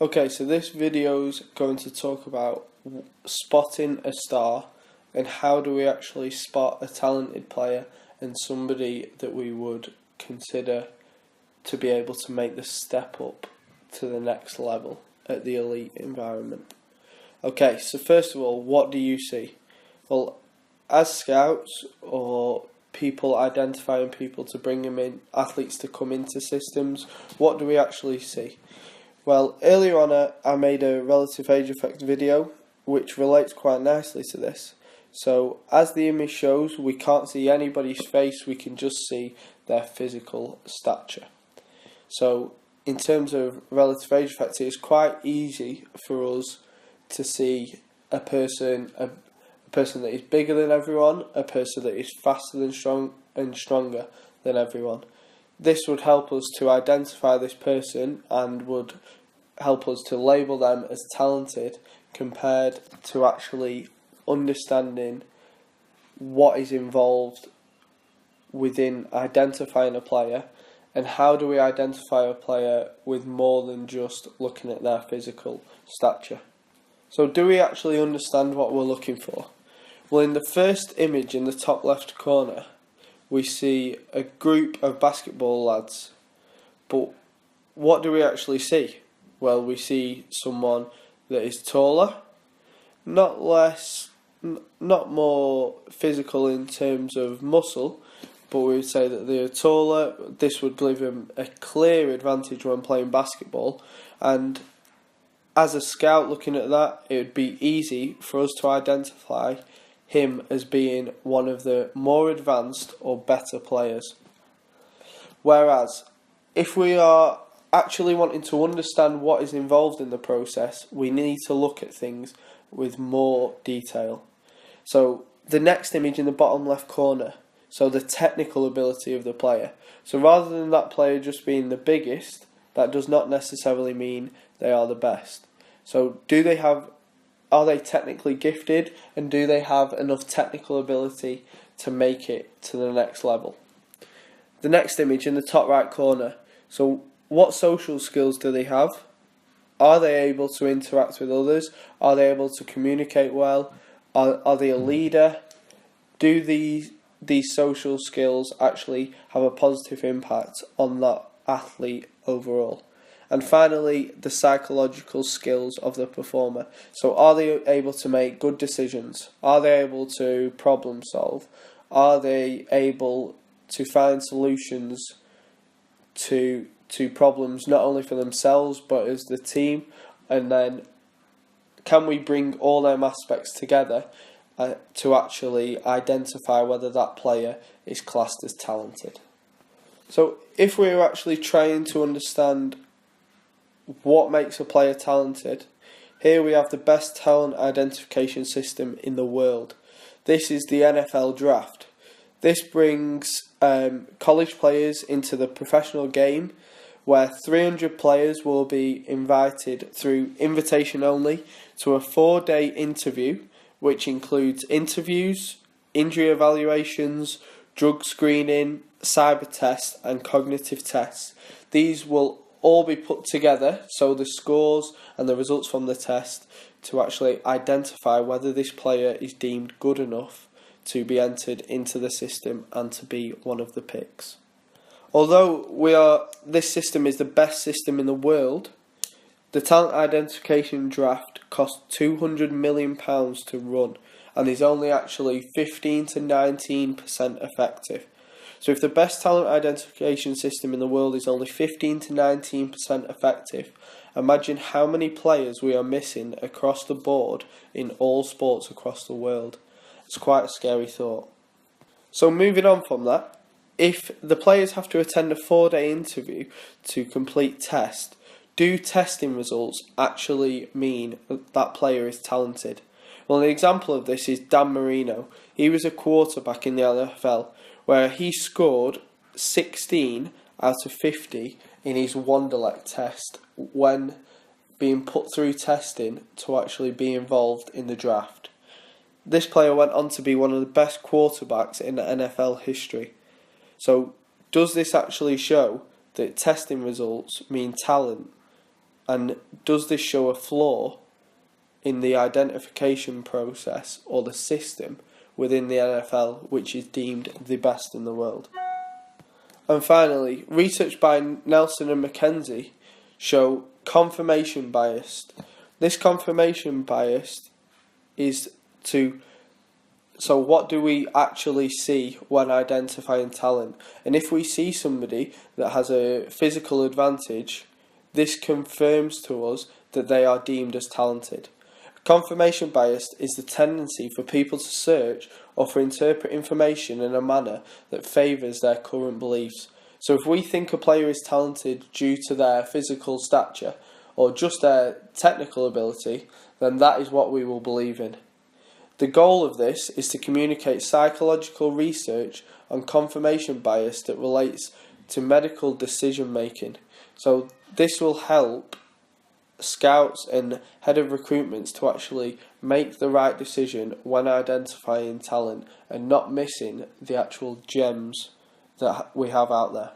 Okay, so this video's going to talk about spotting a star and how do we actually spot a talented player and somebody that we would consider to be able to make the step up to the next level at the elite environment. Okay, so first of all, what do you see? Well, as scouts or people identifying people to bring them in, athletes to come into systems, what do we actually see? Well, earlier on I made a relative age effect video which relates quite nicely to this. So as the image shows, we can't see anybody's face, we can just see their physical stature. So in terms of relative age effect, it's quite easy for us to see a person that is bigger than everyone, a person that is faster than stronger than everyone. This would help us to identify this person and would help us to label them as talented compared to actually understanding what is involved within identifying a player and how do we identify a player with more than just looking at their physical stature. So do we actually understand what we're looking for? Well, in the first image in the top left corner, we see a group of basketball lads. But what do we actually see? Well, we see someone that is taller, not more physical in terms of muscle, but we would say that they are taller. This would give them a clear advantage when playing basketball, and as a scout looking at that, it would be easy for us to identify him as being one of the more advanced or better players. Whereas, if we are actually wanting to understand what is involved in the process, we need to look at things with more detail. So, the next image in the bottom left corner, so the technical ability of the player. So rather than that player just being the biggest, that does not necessarily mean they are the best. So are they technically gifted, and do they have enough technical ability to make it to the next level? The next image in the top right corner, so what social skills do they have? Are they able to interact with others? Are they able to communicate well? Are they a leader? Do these social skills actually have a positive impact on that athlete overall? And finally, the psychological skills of the performer. So are they able to make good decisions? Are they able to problem solve? Are they able to find solutions to problems not only for themselves but as the team? And then can we bring all them aspects together to actually identify whether that player is classed as talented? So if we're actually trying to understand what makes a player talented, here we have the best talent identification system in the world. This is the NFL draft. This brings college players into the professional game, where 300 players will be invited through invitation only to a 4-day interview, which includes interviews, injury evaluations, drug screening, cyber tests and cognitive tests. These will all be put together, so the scores and the results from the test, to actually identify whether this player is deemed good enough to be entered into the system and to be one of the picks. Although this system is the best system in the world, the talent identification draft costs £200 million to run and is only actually 15 to 19% effective. So if the best talent identification system in the world is only 15 to 19% effective, imagine how many players we are missing across the board in all sports across the world. It's quite a scary thought. So moving on from that, if the players have to attend a 4-day interview to complete tests, do testing results actually mean that player is talented? Well, an example of this is Dan Marino. He was a quarterback in the NFL, where he scored 16 out of 50 in his Wonderlic test when being put through testing to actually be involved in the draft. This player went on to be one of the best quarterbacks in the NFL history. So, does this actually show that testing results mean talent? And does this show a flaw in the identification process or the system within the NFL, which is deemed the best in the world? And finally, research by Nelson and McKenzie show confirmation bias. This confirmation bias is so what do we actually see when identifying talent? And if we see somebody that has a physical advantage, this confirms to us that they are deemed as talented. Confirmation bias is the tendency for people to search or to interpret information in a manner that favours their current beliefs. So if we think a player is talented due to their physical stature or just their technical ability, then that is what we will believe in. The goal of this is to communicate psychological research on confirmation bias that relates to medical decision making. So this will help scouts and head of recruitments to actually make the right decision when identifying talent and not missing the actual gems that we have out there.